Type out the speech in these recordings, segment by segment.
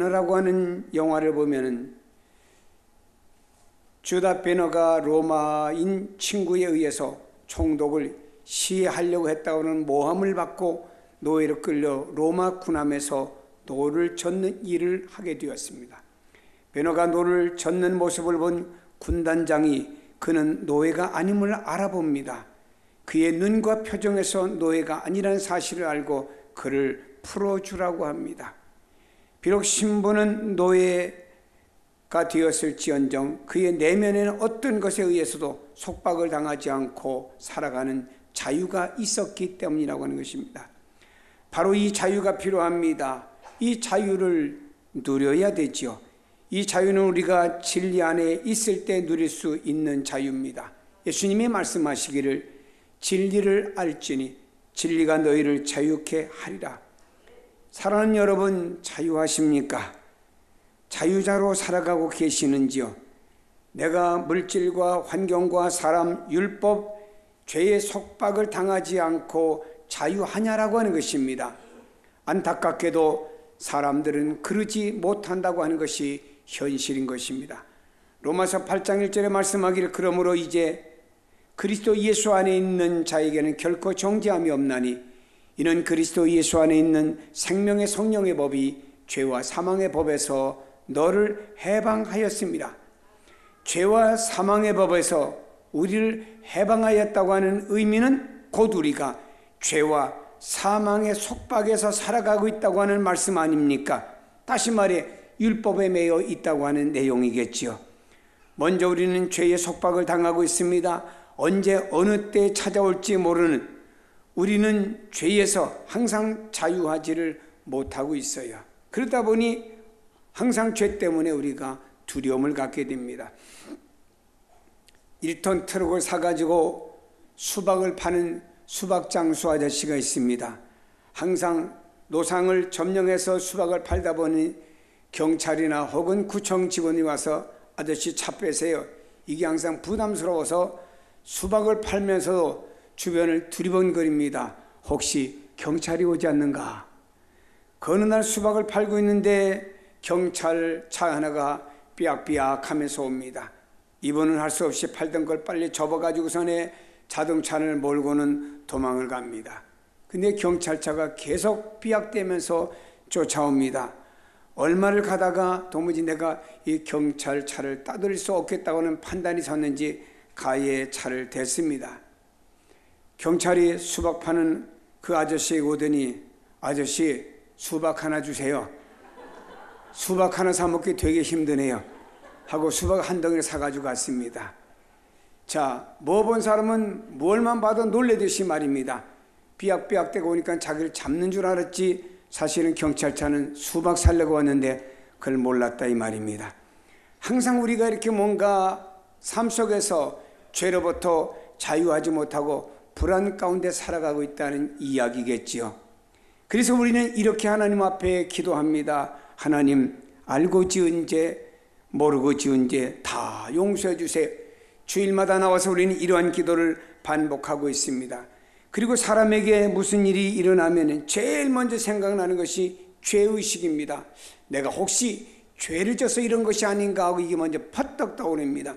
베너라고 하는 영화를 보면은 주다 베너가 로마인 친구에 의해서 총독을 시해하려고 했다고는 모함을 받고 노예로 끌려 로마 군함에서 노를 젓는 일을 하게 되었습니다. 베너가 노를 젓는 모습을 본 군단장이 그는 노예가 아님을 알아봅니다. 그의 눈과 표정에서 노예가 아니라는 사실을 알고 그를 풀어주라고 합니다. 비록 신부는 노예가 되었을지언정 그의 내면에는 어떤 것에 의해서도 속박을 당하지 않고 살아가는 자유가 있었기 때문이라고 하는 것입니다. 바로 이 자유가 필요합니다. 이 자유를 누려야 되지요. 이 자유는 우리가 진리 안에 있을 때 누릴 수 있는 자유입니다. 예수님이 말씀하시기를 진리를 알지니 진리가 너희를 자유케 하리라. 사랑하는 여러분, 자유하십니까? 자유자로 살아가고 계시는지요? 내가 물질과 환경과 사람, 율법, 죄의 속박을 당하지 않고 자유하냐라고 하는 것입니다. 안타깝게도 사람들은 그러지 못한다고 하는 것이 현실인 것입니다. 로마서 8장 1절에 말씀하기를 그러므로 이제 그리스도 예수 안에 있는 자에게는 결코 정죄함이 없나니 이는 그리스도 예수 안에 있는 생명의 성령의 법이 죄와 사망의 법에서 너를 해방하였습니다. 죄와 사망의 법에서 우리를 해방하였다고 하는 의미는 곧 우리가 죄와 사망의 속박에서 살아가고 있다고 하는 말씀 아닙니까? 다시 말해 율법에 매여 있다고 하는 내용이겠지요. 먼저 우리는 죄의 속박을 당하고 있습니다. 언제 어느 때 찾아올지 모르는 우리는 죄에서 항상 자유하지를 못하고 있어요. 그러다 보니 항상 죄 때문에 우리가 두려움을 갖게 됩니다. 1톤 트럭을 사가지고 수박을 파는 수박장수 아저씨가 있습니다. 항상 노상을 점령해서 수박을 팔다 보니 경찰이나 혹은 구청 직원이 와서 아저씨 차 빼세요. 이게 항상 부담스러워서 수박을 팔면서도 주변을 두리번거립니다. 혹시 경찰이 오지 않는가? 그 어느 날 수박을 팔고 있는데 경찰 차 하나가 삐약삐약 하면서 옵니다. 이분은 할 수 없이 팔던 걸 빨리 접어가지고서는 자동차를 몰고는 도망을 갑니다. 근데 경찰차가 계속 삐약대면서 쫓아옵니다. 얼마를 가다가 도무지 내가 이 경찰차를 따돌릴 수 없겠다고는 판단이 섰는지 가해의 차를 댔습니다. 경찰이 수박 파는 그 아저씨에게 오더니 아저씨 수박 하나 주세요. 수박 하나 사 먹기 되게 힘드네요 하고 수박 한 덩이를 사가지고 갔습니다. 자, 뭐 본 사람은 뭘만 봐도 놀래듯이 말입니다. 삐약삐약대고 오니까 자기를 잡는 줄 알았지 사실은 경찰차는 수박 살려고 왔는데 그걸 몰랐다 이 말입니다. 항상 우리가 이렇게 뭔가 삶 속에서 죄로부터 자유하지 못하고 불안 가운데 살아가고 있다는 이야기겠지요. 그래서 우리는 이렇게 하나님 앞에 기도합니다. 하나님, 알고 지은 죄, 모르고 지은 죄 다 용서해 주세요. 주일마다 나와서 우리는 이러한 기도를 반복하고 있습니다. 그리고 사람에게 무슨 일이 일어나면 제일 먼저 생각나는 것이 죄의식입니다. 내가 혹시 죄를 져서 이런 것이 아닌가 하고 이게 먼저 퍼뜩 떠오릅니다.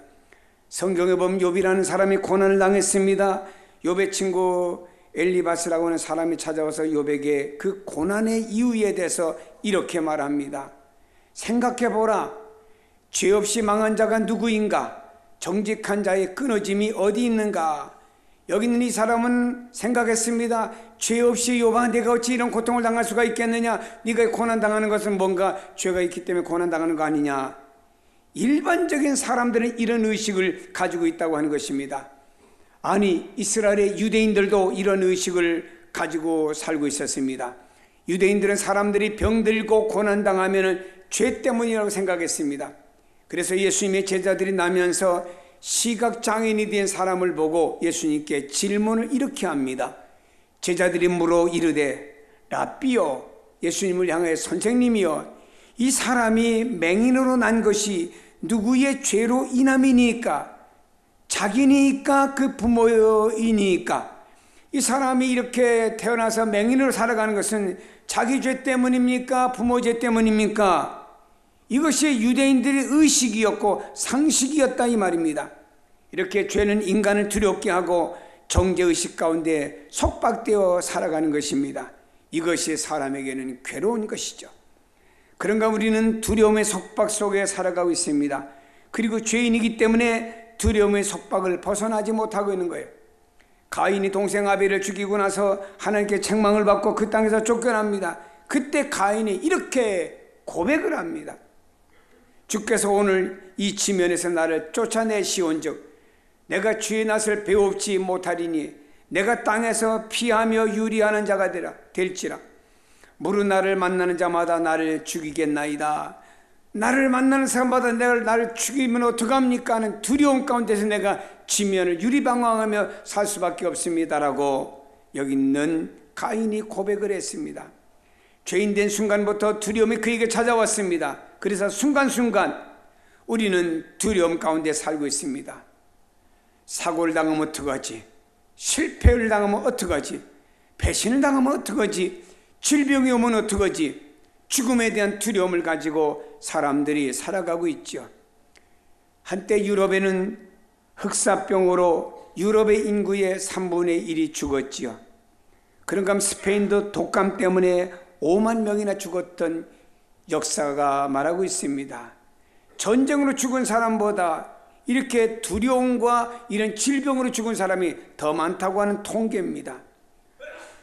성경에 보면 욥이라는 사람이 고난을 당했습니다. 욥의 친구 엘리바스라고 하는 사람이 찾아와서 욥에게 그 고난의 이유에 대해서 이렇게 말합니다. 생각해보라. 죄 없이 망한 자가 누구인가? 정직한 자의 끊어짐이 어디 있는가? 여기 있는 이 사람은 생각했습니다. 죄 없이 욥아 내가 어찌 이런 고통을 당할 수가 있겠느냐? 네가 고난당하는 것은 뭔가 죄가 있기 때문에 고난당하는 거 아니냐? 일반적인 사람들은 이런 의식을 가지고 있다고 하는 것입니다. 아니, 이스라엘의 유대인들도 이런 의식을 가지고 살고 있었습니다. 유대인들은 사람들이 병들고 고난당하면 죄 때문이라고 생각했습니다. 그래서 예수님의 제자들이 나면서 시각장애인이 된 사람을 보고 예수님께 질문을 이렇게 합니다. 제자들이 물어 이르되 라삐요, 예수님을 향해 선생님이요, 이 사람이 맹인으로 난 것이 누구의 죄로 인함이니까? 자기니까 그 부모이니까? 이 사람이 이렇게 태어나서 맹인으로 살아가는 것은 자기 죄 때문입니까? 부모 죄 때문입니까? 이것이 유대인들의 의식이었고 상식이었다 이 말입니다. 이렇게 죄는 인간을 두렵게 하고 정죄의식 가운데 속박되어 살아가는 것입니다. 이것이 사람에게는 괴로운 것이죠. 그런가 우리는 두려움의 속박 속에 살아가고 있습니다. 그리고 죄인이기 때문에 두려움의 속박을 벗어나지 못하고 있는 거예요. 가인이 동생 아벨을 죽이고 나서 하나님께 책망을 받고 그 땅에서 쫓겨납니다. 그때 가인이 이렇게 고백을 합니다. 주께서 오늘 이 지면에서 나를 쫓아내시온즉 내가 주의 낯을 배웁지 못하리니 내가 땅에서 피하며 유리하는 자가 될지라. 무릇 나를 만나는 자마다 나를 죽이겠나이다. 나를 만나는 사람마다 나를 죽이면 어떡합니까 하는 두려움 가운데서 내가 지면을 유리방황하며 살 수밖에 없습니다라고 여기 있는 가인이 고백을 했습니다. 죄인된 순간부터 두려움이 그에게 찾아왔습니다. 그래서 순간순간 우리는 두려움 가운데 살고 있습니다. 사고를 당하면 어떡하지? 실패를 당하면 어떡하지? 배신을 당하면 어떡하지? 질병이 오면 어떡하지? 죽음에 대한 두려움을 가지고 사람들이 살아가고 있죠. 한때 유럽에는 흑사병으로 유럽의 인구의 3분의 1이 죽었지요. 그런가 하면 스페인도 독감 때문에 5만 명이나 죽었던 역사가 말하고 있습니다. 전쟁으로 죽은 사람보다 이렇게 두려움과 이런 질병으로 죽은 사람이 더 많다고 하는 통계입니다.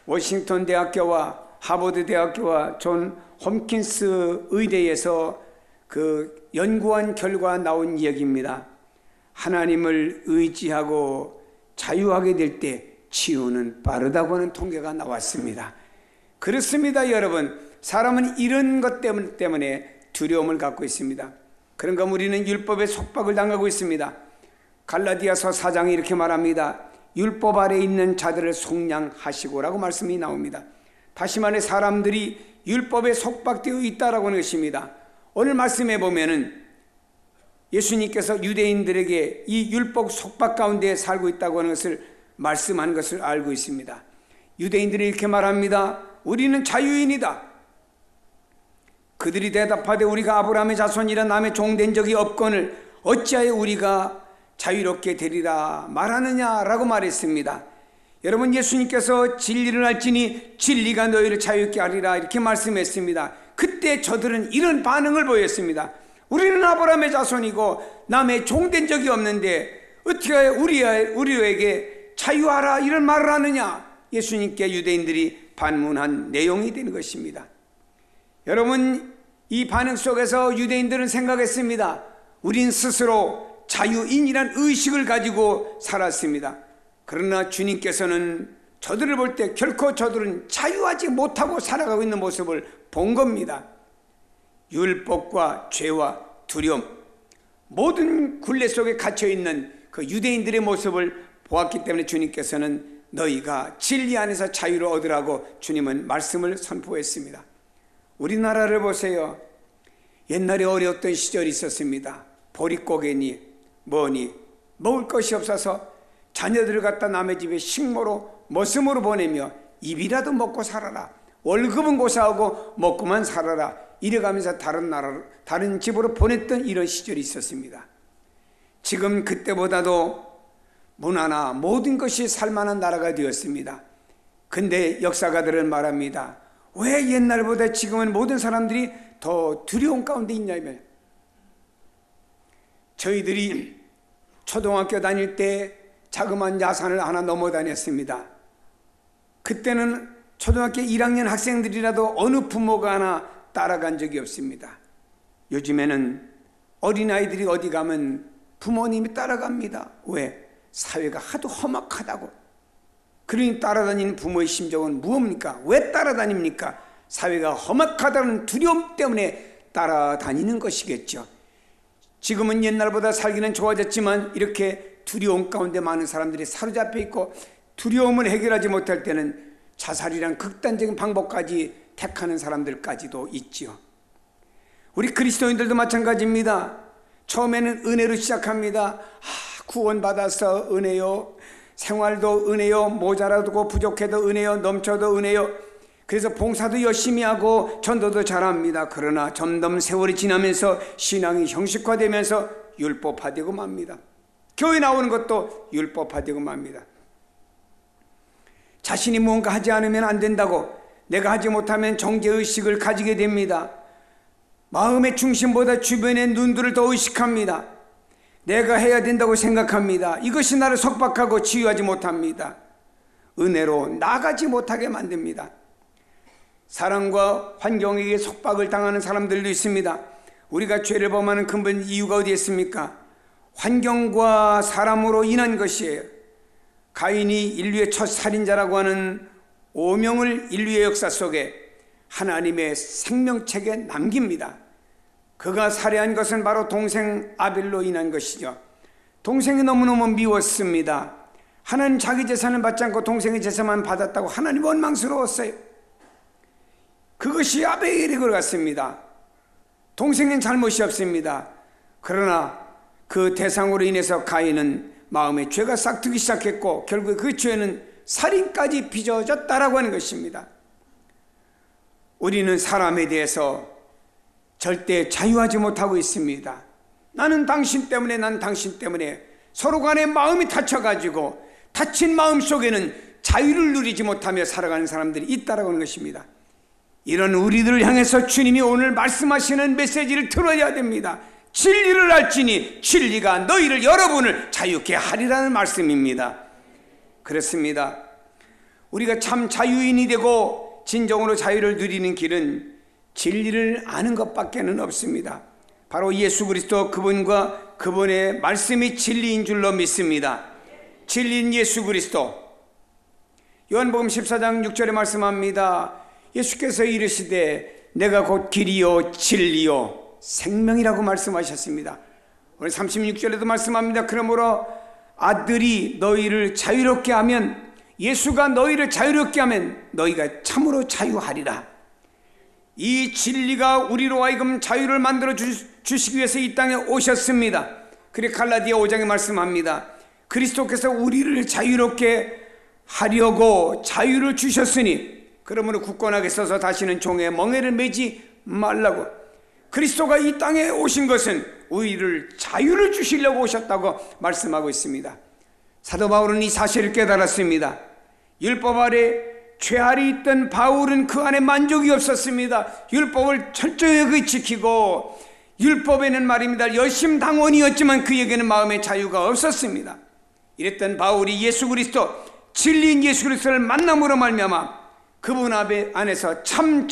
워싱턴 대학교와 하버드 대학교와 존 홈킨스 의대에서 그 연구한 결과 나온 이야기입니다. 하나님을 의지하고 자유하게 될 때 치유는 빠르다고 하는 통계가 나왔습니다. 그렇습니다, 여러분. 사람은 이런 것 때문에 두려움을 갖고 있습니다. 그런가 우리는 율법의 속박을 당하고 있습니다. 갈라디아서 4장에 이렇게 말합니다. 율법 아래 있는 자들을 속량하시고라고 말씀이 나옵니다. 다시 말해 사람들이 율법에 속박되어 있다라고 하는 것입니다. 오늘 말씀에 보면은 예수님께서 유대인들에게 이 율법 속박 가운데 살고 있다고 하는 것을 말씀한 것을 알고 있습니다. 유대인들이 이렇게 말합니다. 우리는 자유인이다. 그들이 대답하되 우리가 아브라함의 자손이라 남의 종된 적이 없거늘 어찌하여 우리가 자유롭게 되리라 말하느냐라고 말했습니다. 여러분, 예수님께서 진리를 알지니 진리가 너희를 자유롭게 하리라 이렇게 말씀했습니다. 그때 저들은 이런 반응을 보였습니다. 우리는 아브라함의 자손이고 남의 종된 적이 없는데 어떻게 우리에게 자유하라 이런 말을 하느냐. 예수님께 유대인들이 반문한 내용이 되는 것입니다. 여러분, 이 반응 속에서 유대인들은 생각했습니다. 우린 스스로 자유인이란 의식을 가지고 살았습니다. 그러나 주님께서는 저들을 볼 때 결코 저들은 자유하지 못하고 살아가고 있는 모습을 본 겁니다. 율법과 죄와 두려움, 모든 굴레 속에 갇혀있는 그 유대인들의 모습을 보았기 때문에 주님께서는 너희가 진리 안에서 자유를 얻으라고 주님은 말씀을 선포했습니다. 우리나라를 보세요. 옛날에 어려웠던 시절이 있었습니다. 보릿고개니 뭐니 먹을 것이 없어서 자녀들을 갖다 남의 집에 식모로 머슴으로 보내며 입이라도 먹고 살아라. 월급은 고사하고 먹고만 살아라. 이래가면서 다른 집으로 보냈던 이런 시절이 있었습니다. 지금 그때보다도 문화나 모든 것이 살만한 나라가 되었습니다. 근데 역사가들은 말합니다. 왜 옛날보다 지금은 모든 사람들이 더 두려움 가운데 있냐면, 저희들이 초등학교 다닐 때 자그마한 야산을 하나 넘어 다녔습니다. 그때는 초등학교 1학년 학생들이라도 어느 부모가 하나 따라간 적이 없습니다. 요즘에는 어린아이들이 어디 가면 부모님이 따라갑니다. 왜? 사회가 하도 험악하다고. 그러니 따라다니는 부모의 심정은 무엇입니까? 왜 따라다닙니까? 사회가 험악하다는 두려움 때문에 따라다니는 것이겠죠. 지금은 옛날보다 살기는 좋아졌지만 이렇게 두려움 가운데 많은 사람들이 사로잡혀 있고, 두려움을 해결하지 못할 때는 자살이란 극단적인 방법까지 택하는 사람들까지도 있지요. 우리 그리스도인들도 마찬가지입니다. 처음에는 은혜로 시작합니다. 구원받아서 은혜요, 생활도 은혜요, 모자라도 부족해도 은혜요, 넘쳐도 은혜요. 그래서 봉사도 열심히 하고 전도도 잘합니다. 그러나 점점 세월이 지나면서 신앙이 형식화되면서 율법화되고 맙니다. 교회 나오는 것도 율법화되고 맙니다. 자신이 뭔가 하지 않으면 안 된다고, 내가 하지 못하면 정죄의식을 가지게 됩니다. 마음의 중심보다 주변의 눈들을 더 의식합니다. 내가 해야 된다고 생각합니다. 이것이 나를 속박하고 치유하지 못합니다. 은혜로 나가지 못하게 만듭니다. 사랑과 환경에게 속박을 당하는 사람들도 있습니다. 우리가 죄를 범하는 근본 이유가 어디에 있습니까? 환경과 사람으로 인한 것이에요. 가인이 인류의 첫 살인자라고 하는 오명을 인류의 역사 속에 하나님의 생명책에 남깁니다. 그가 살해한 것은 바로 동생 아벨로 인한 것이죠. 동생이 너무너무 미웠습니다. 하나님 자기 재산을 받지 않고 동생의 재산만 받았다고 하나님 원망스러웠어요. 그것이 아벨의 것 같습니다. 동생은 잘못이 없습니다. 그러나 그 대상으로 인해서 가인은 마음에 죄가 싹트기 시작했고 결국 그 죄는 살인까지 빚어졌다라고 하는 것입니다. 우리는 사람에 대해서 절대 자유하지 못하고 있습니다. 나는 당신 때문에, 난 당신 때문에 서로 간에 마음이 다쳐가지고 다친 마음 속에는 자유를 누리지 못하며 살아가는 사람들이 있다라고 하는 것입니다. 이런 우리들을 향해서 주님이 오늘 말씀하시는 메시지를 들어야 됩니다. 진리를 알지니 진리가 너희를 여러분을 자유케 하리라는 말씀입니다. 그렇습니다. 우리가 참 자유인이 되고 진정으로 자유를 누리는 길은 진리를 아는 것밖에는 없습니다. 바로 예수 그리스도 그분과 그분의 말씀이 진리인 줄로 믿습니다. 진리인 예수 그리스도. 요한복음 14장 6절에 말씀합니다. 예수께서 이르시되 내가 곧 길이요 진리요 생명이라고 말씀하셨습니다. 오늘 36절에도 말씀합니다. 그러므로 아들이 너희를 자유롭게 하면, 예수가 너희를 자유롭게 하면 너희가 참으로 자유하리라. 이 진리가 우리로 하여금 자유를 만들어 주시기 위해서 이 땅에 오셨습니다. 그리고 갈라디아 5장에 말씀합니다. 그리스도께서 우리를 자유롭게 하려고 자유를 주셨으니 그러므로 굳건하게 서서 다시는 종의 멍에를 매지 말라고. 그리스도가 이 땅에 오신 것은 우리를 자유를 주시려고 오셨다고 말씀하고 있습니다. 사도 바울은 이 사실을 깨달았습니다. 율법 아래 죄알이 있던 바울은 그 안에 만족이 없었습니다. 율법을 철저하게 지키고 율법에는 말입니다 열심당원이었지만 그에게는 마음의 자유가 없었습니다. 이랬던 바울이 예수 그리스도, 진리인 예수 그리스도를 만남으로 말미암아 그분 안에서 참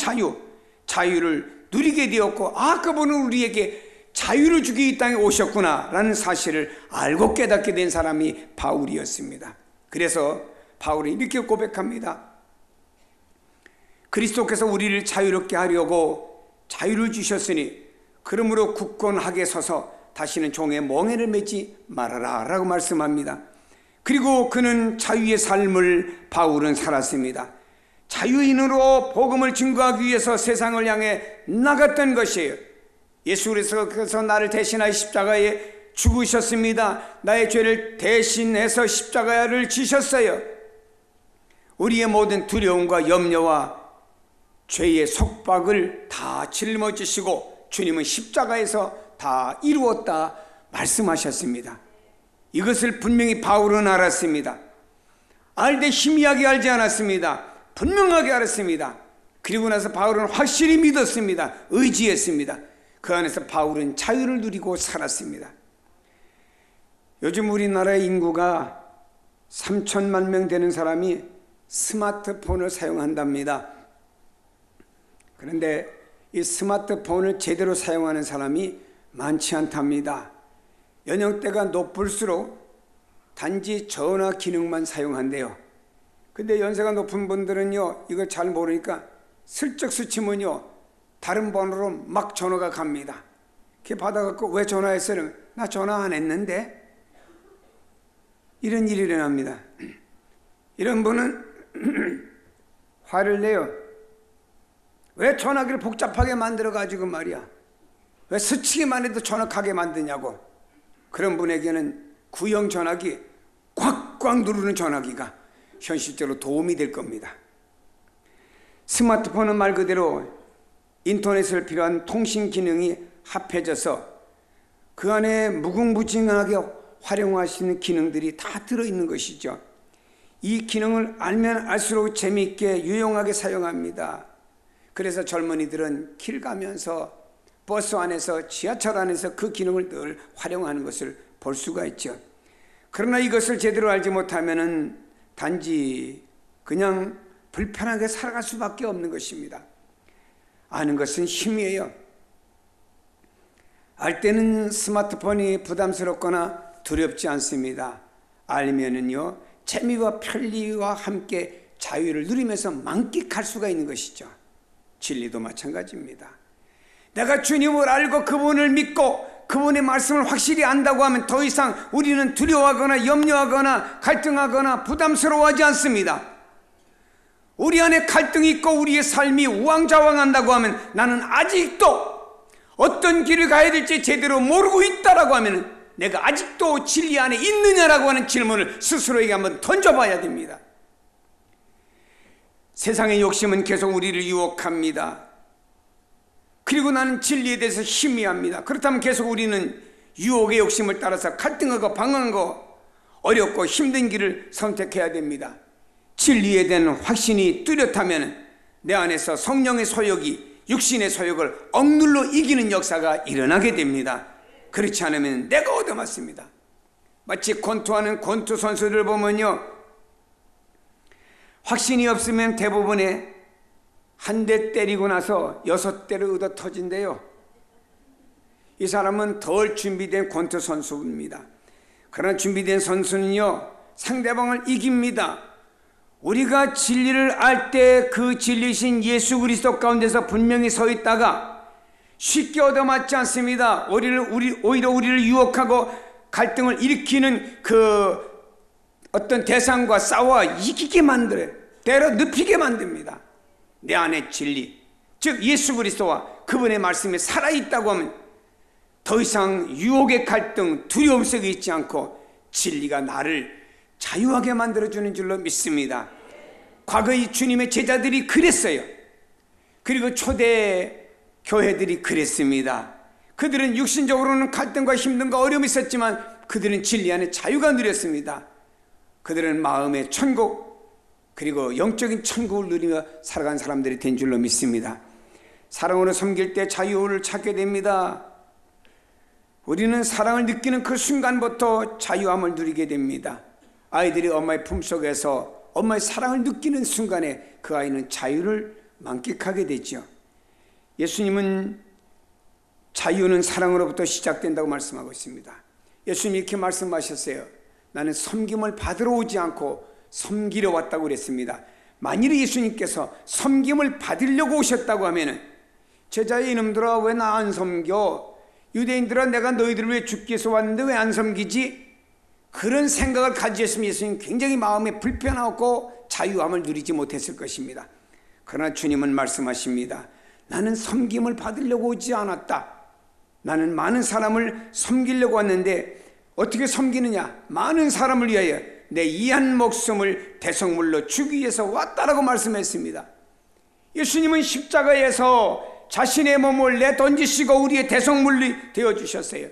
자유를 누리게 되었고, 그분은 우리에게 자유를 주기 이 땅에 오셨구나 라는 사실을 알고 깨닫게 된 사람이 바울이었습니다. 그래서 바울이 이렇게 고백합니다. 그리스도께서 우리를 자유롭게 하려고 자유를 주셨으니 그러므로 굳건하게 서서 다시는 종의 멍에를 매지 말아라 라고 말씀합니다. 그리고 그는 자유의 삶을 바울은 살았습니다. 자유인으로 복음을 증거하기 위해서 세상을 향해 나갔던 것이에요. 예수 그리스도께서 나를 대신하여 십자가에 죽으셨습니다. 나의 죄를 대신해서 십자가를 지셨어요. 우리의 모든 두려움과 염려와 죄의 속박을 다 짊어지시고 주님은 십자가에서 다 이루었다 말씀하셨습니다. 이것을 분명히 바울은 알았습니다. 알되 희미하게 알지 않았습니다. 분명하게 알았습니다. 그리고 나서 바울은 확실히 믿었습니다. 의지했습니다. 그 안에서 바울은 자유를 누리고 살았습니다. 요즘 우리나라의 인구가 3천만 명 되는 사람이 스마트폰을 사용한답니다. 그런데 이 스마트폰을 제대로 사용하는 사람이 많지 않답니다. 연령대가 높을수록 단지 전화 기능만 사용한대요. 근데 연세가 높은 분들은요, 이걸 잘 모르니까 슬쩍 스치면요, 다른 번호로 막 전화가 갑니다. 그게 받아갖고 왜 전화했어요? 나 전화 안 했는데? 이런 일이 일어납니다. 이런 분은 화를 내요. 왜 전화기를 복잡하게 만들어가지고 말이야, 왜 스치기만 해도 전화하게 만드냐고. 그런 분에게는 구형 전화기, 꽉꽉 누르는 전화기가 현실적으로 도움이 될 겁니다. 스마트폰은 말 그대로 인터넷을 필요한 통신 기능이 합해져서 그 안에 무궁무진하게 활용할 수 있는 기능들이 다 들어있는 것이죠. 이 기능을 알면 알수록 재미있게 유용하게 사용합니다. 그래서 젊은이들은 길 가면서 버스 안에서 지하철 안에서 그 기능을 늘 활용하는 것을 볼 수가 있죠. 그러나 이것을 제대로 알지 못하면 단지 그냥 불편하게 살아갈 수밖에 없는 것입니다. 아는 것은 힘이에요. 알 때는 스마트폰이 부담스럽거나 두렵지 않습니다. 알면은요, 재미와 편리와 함께 자유를 누리면서 만끽할 수가 있는 것이죠. 진리도 마찬가지입니다. 내가 주님을 알고 그분을 믿고 그분의 말씀을 확실히 안다고 하면 더 이상 우리는 두려워하거나 염려하거나 갈등하거나 부담스러워하지 않습니다. 우리 안에 갈등이 있고 우리의 삶이 우왕좌왕한다고 하면 나는 아직도 어떤 길을 가야 될지 제대로 모르고 있다라고 하면 내가 아직도 진리 안에 있느냐라고 하는 질문을 스스로에게 한번 던져봐야 됩니다. 세상의 욕심은 계속 우리를 유혹합니다. 그리고 나는 진리에 대해서 희미합니다. 그렇다면 계속 우리는 유혹의 욕심을 따라서 갈등하고 방황하고 어렵고 힘든 길을 선택해야 됩니다. 진리에 대한 확신이 뚜렷하면 내 안에서 성령의 소욕이 육신의 소욕을 억눌러 이기는 역사가 일어나게 됩니다. 그렇지 않으면 내가 얻어맞습니다. 마치 권투하는 권투 선수를 보면요, 확신이 없으면 대부분의 한 대 때리고 나서 6대를 얻어 터진대요. 이 사람은 덜 준비된 권투 선수입니다. 그러나 준비된 선수는요, 상대방을 이깁니다. 우리가 진리를 알 때 그 진리신 예수 그리스도 가운데서 분명히 서 있다가 쉽게 얻어맞지 않습니다. 오히려 우리를 유혹하고 갈등을 일으키는 그 어떤 대상과 싸워 이기게 만들어요. 때려 눕히게 만듭니다. 내 안에 진리, 즉 예수 그리스도와 그분의 말씀이 살아있다고 하면 더 이상 유혹의 갈등, 두려움 속에 있지 않고 진리가 나를 자유하게 만들어주는 줄로 믿습니다. 과거의 주님의 제자들이 그랬어요. 그리고 초대 교회들이 그랬습니다. 그들은 육신적으로는 갈등과 힘든가 어려움이 있었지만 그들은 진리 안에 자유가 누렸습니다. 그들은 마음의 천국 그리고 영적인 천국을 누리며 살아간 사람들이 된 줄로 믿습니다. 사랑으로 섬길 때 자유를 찾게 됩니다. 우리는 사랑을 느끼는 그 순간부터 자유함을 누리게 됩니다. 아이들이 엄마의 품속에서 엄마의 사랑을 느끼는 순간에 그 아이는 자유를 만끽하게 되죠. 예수님은 자유는 사랑으로부터 시작된다고 말씀하고 있습니다. 예수님이 이렇게 말씀하셨어요. 나는 섬김을 받으러 오지 않고 섬기려 왔다고 그랬습니다. 만일에 예수님께서 섬김을 받으려고 오셨다고 하면 제자의 이놈들아 왜 나 안 섬겨? 유대인들아 내가 너희들을 왜 죽기 위해서 왔는데 왜 안 섬기지? 그런 생각을 가지셨으면 예수님 굉장히 마음에 불편하고 자유함을 누리지 못했을 것입니다. 그러나 주님은 말씀하십니다. 나는 섬김을 받으려고 오지 않았다. 나는 많은 사람을 섬기려고 왔는데 어떻게 섬기느냐? 많은 사람을 위하여 내 이한 목숨을 대성물로 주기 위해서 왔다라고 말씀했습니다. 예수님은 십자가에서 자신의 몸을 내던지시고 우리의 대성물이 되어주셨어요.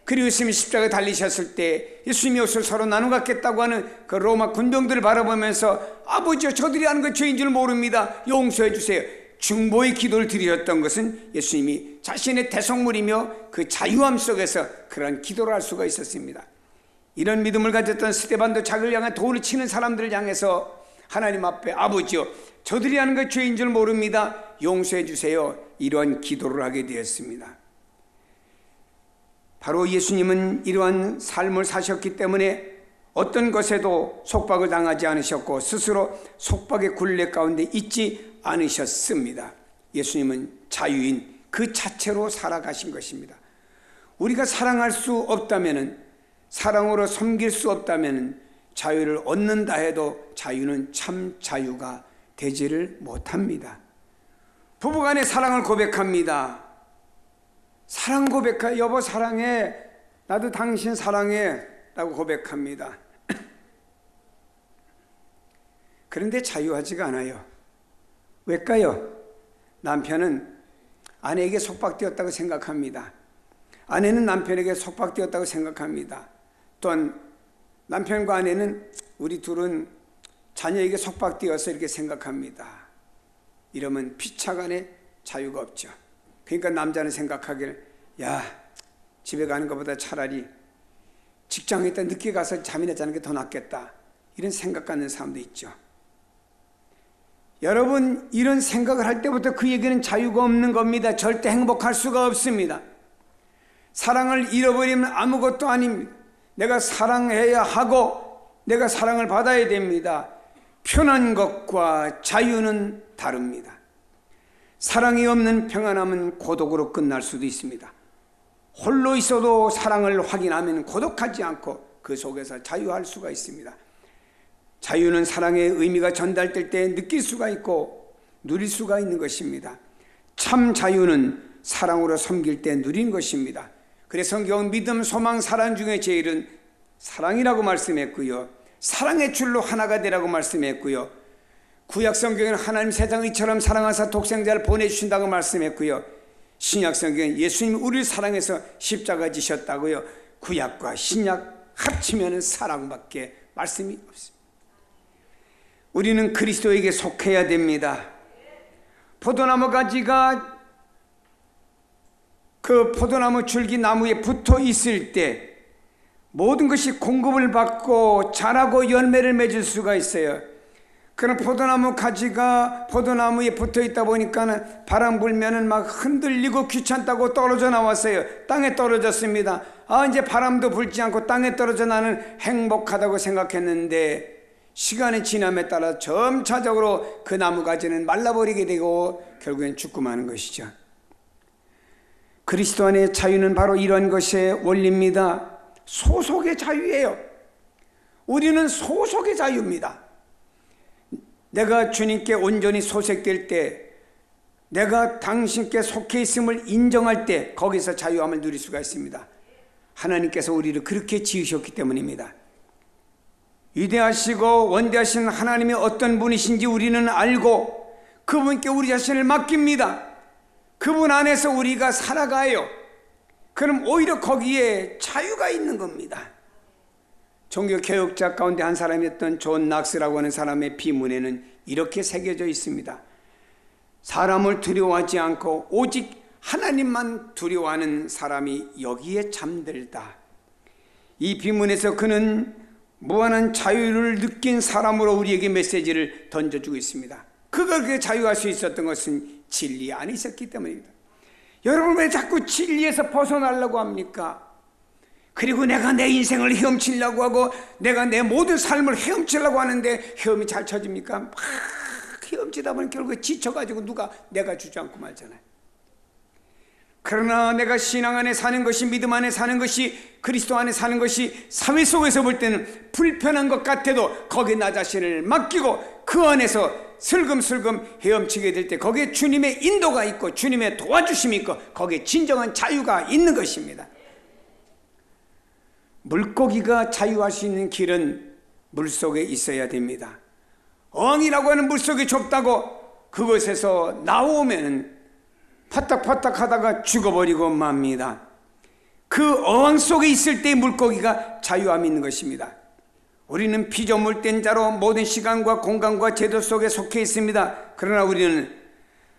그리고 예수님이 십자가에 달리셨을 때 예수님이 옷을 서로 나눠 갖겠다고 하는 그 로마 군병들을 바라보면서 아버지여 저들이 하는 것 죄인 줄 모릅니다. 용서해 주세요. 중보의 기도를 드리셨던 것은 예수님이 자신의 대성물이며 그 자유함 속에서 그런 기도를 할 수가 있었습니다. 이런 믿음을 가졌던 스데반도 자기를 향해 돌을 치는 사람들을 향해서 하나님 앞에 아버지여 저들이 하는 것 죄인 줄 모릅니다. 용서해 주세요. 이러한 기도를 하게 되었습니다. 바로 예수님은 이러한 삶을 사셨기 때문에 어떤 것에도 속박을 당하지 않으셨고 스스로 속박의 굴레 가운데 있지 않으셨습니다. 예수님은 자유인 그 자체로 살아가신 것입니다. 우리가 사랑할 수 없다면, 사랑으로 섬길 수 없다면 자유를 얻는다 해도 자유는 참 자유가 되지를 못합니다. 부부간의 사랑을 고백합니다. 사랑 고백해. 여보 사랑해. 나도 당신 사랑해 라고 고백합니다. 그런데 자유하지가 않아요. 왜일까요? 남편은 아내에게 속박되었다고 생각합니다. 아내는 남편에게 속박되었다고 생각합니다. 또한 남편과 아내는 우리 둘은 자녀에게 속박되어서 이렇게 생각합니다. 이러면 피차간에 자유가 없죠. 그러니까 남자는 생각하기를, 야, 집에 가는 것보다 차라리 직장에 있다 늦게 가서 잠이나 자는 게 더 낫겠다, 이런 생각 갖는 사람도 있죠. 여러분, 이런 생각을 할 때부터 그에게는 자유가 없는 겁니다. 절대 행복할 수가 없습니다. 사랑을 잃어버리면 아무것도 아닙니다. 내가 사랑해야 하고 내가 사랑을 받아야 됩니다. 편한 것과 자유는 다릅니다. 사랑이 없는 평안함은 고독으로 끝날 수도 있습니다. 홀로 있어도 사랑을 확인하면 고독하지 않고 그 속에서 자유할 수가 있습니다. 자유는 사랑의 의미가 전달될 때 느낄 수가 있고 누릴 수가 있는 것입니다. 참 자유는 사랑으로 섬길 때 누린 것입니다. 그래서 성경은 믿음, 소망, 사랑 중에 제일은 사랑이라고 말씀했고요, 사랑의 줄로 하나가 되라고 말씀했고요, 구약 성경에는 하나님 세상을 이처럼 사랑하사 독생자를 보내주신다고 말씀했고요, 신약 성경은 예수님이 우리를 사랑해서 십자가 지셨다고요. 구약과 신약 합치면 사랑밖에 말씀이 없습니다. 우리는 그리스도에게 속해야 됩니다. 포도나무 가지가 그 포도나무 줄기 나무에 붙어 있을 때 모든 것이 공급을 받고 자라고 열매를 맺을 수가 있어요. 그런 포도나무 가지가 포도나무에 붙어 있다 보니까 바람 불면은 막 흔들리고 귀찮다고 떨어져 나왔어요. 땅에 떨어졌습니다. 이제 바람도 불지 않고 땅에 떨어져 나는 행복하다고 생각했는데 시간이 지남에 따라 점차적으로 그 나무 가지는 말라버리게 되고 결국엔 죽고 마는 것이죠. 그리스도 안의 자유는 바로 이런 것의 원리입니다. 소속의 자유예요. 우리는 소속의 자유입니다. 내가 주님께 온전히 소속될 때, 내가 당신께 속해 있음을 인정할 때 거기서 자유함을 누릴 수가 있습니다. 하나님께서 우리를 그렇게 지으셨기 때문입니다. 위대하시고 원대하신 하나님이 어떤 분이신지 우리는 알고 그분께 우리 자신을 맡깁니다. 그분 안에서 우리가 살아가요. 그럼 오히려 거기에 자유가 있는 겁니다. 종교개혁자 가운데 한 사람이었던 존 낙스라고 하는 사람의 비문에는 이렇게 새겨져 있습니다. 사람을 두려워하지 않고 오직 하나님만 두려워하는 사람이 여기에 잠들다. 이 비문에서 그는 무한한 자유를 느낀 사람으로 우리에게 메시지를 던져주고 있습니다. 그렇게 자유할 수 있었던 것은 진리 안에 있었기 때문입니다. 여러분, 왜 자꾸 진리에서 벗어나려고 합니까? 그리고 내가 내 인생을 헤엄치려고 하고 내가 내 모든 삶을 헤엄치려고 하는데 헤엄이 잘 쳐집니까? 막 헤엄치다 보니 결국 지쳐가지고 누가 내가 주저앉고 말잖아요. 그러나 내가 신앙 안에 사는 것이, 믿음 안에 사는 것이, 그리스도 안에 사는 것이 사회 속에서 볼 때는 불편한 것 같아도 거기에 나 자신을 맡기고 그 안에서 슬금슬금 헤엄치게 될 때 거기에 주님의 인도가 있고 주님의 도와주심이 있고 거기에 진정한 자유가 있는 것입니다. 물고기가 자유할 수 있는 길은 물속에 있어야 됩니다. 어항이라고 하는 물속이 좁다고 그곳에서 나오면 파딱파딱 하다가 죽어버리고 맙니다. 그 어항 속에 있을 때 물고기가 자유함이 있는 것입니다. 우리는 피조물된 자로 모든 시간과 공간과 제도 속에 속해 있습니다. 그러나 우리는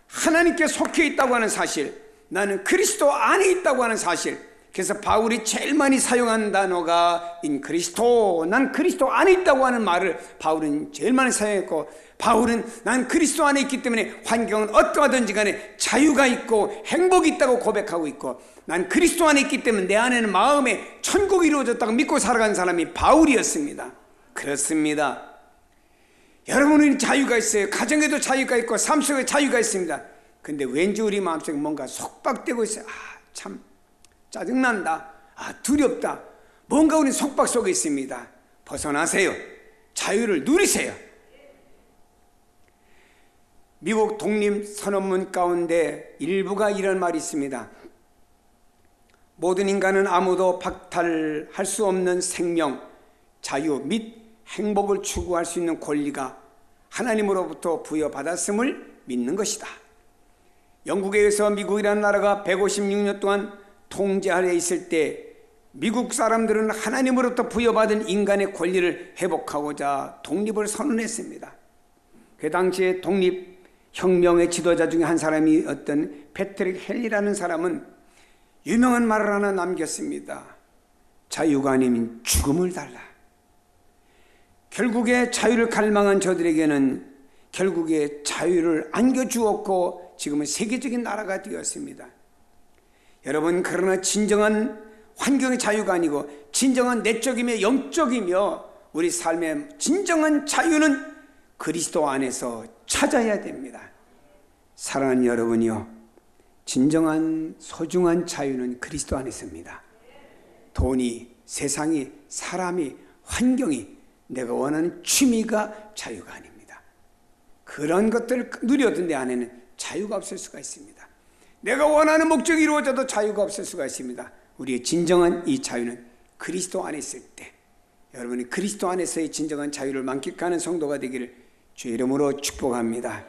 하나님께 속해 있다고 하는 사실, 나는 그리스도 안에 있다고 하는 사실, 그래서 바울이 제일 많이 사용한 단어가 인 그리스도, 난 그리스도 안에 있다고 하는 말을 바울은 제일 많이 사용했고, 바울은 난 그리스도 안에 있기 때문에 환경은 어떠하든지 간에 자유가 있고 행복이 있다고 고백하고 있고, 난 그리스도 안에 있기 때문에 내 안에는 마음에 천국이 이루어졌다고 믿고 살아가는 사람이 바울이었습니다. 그렇습니다. 여러분은 자유가 있어요. 가정에도 자유가 있고 삶 속에 자유가 있습니다. 근데 왠지 우리 마음속에 뭔가 속박되고 있어요. 참 짜증난다, 두렵다, 뭔가 우리 속박 속에 있습니다. 벗어나세요. 자유를 누리세요. 미국 독립선언문 가운데 일부가 이런 말이 있습니다. 모든 인간은 아무도 박탈할 수 없는 생명, 자유 및 행복을 추구할 수 있는 권리가 하나님으로부터 부여받았음을 믿는 것이다. 영국에 의해서 미국이라는 나라가 156년 동안 통제하에 있을 때 미국 사람들은 하나님으로부터 부여받은 인간의 권리를 회복하고자 독립을 선언했습니다. 그 당시에 독립혁명의 지도자 중에 한 사람이었던 패트릭 헨리라는 사람은 유명한 말을 하나 남겼습니다. 자유가 아니면 죽음을 달라. 결국에 자유를 갈망한 저들에게는 결국에 자유를 안겨주었고 지금은 세계적인 나라가 되었습니다. 여러분, 그러나 진정한 환경의 자유가 아니고 진정한 내적이며 영적이며 우리 삶의 진정한 자유는 그리스도 안에서 찾아야 됩니다. 사랑하는 여러분이요, 진정한 소중한 자유는 그리스도 안에 있습니다. 돈이, 세상이, 사람이, 환경이, 내가 원하는 취미가 자유가 아닙니다. 그런 것들을 누려둔 내 안에는 자유가 없을 수가 있습니다. 내가 원하는 목적이 이루어져도 자유가 없을 수가 있습니다. 우리의 진정한 이 자유는 그리스도 안에 있을 때, 여러분이 그리스도 안에서의 진정한 자유를 만끽하는 성도가 되기를 주의 이름으로 축복합니다.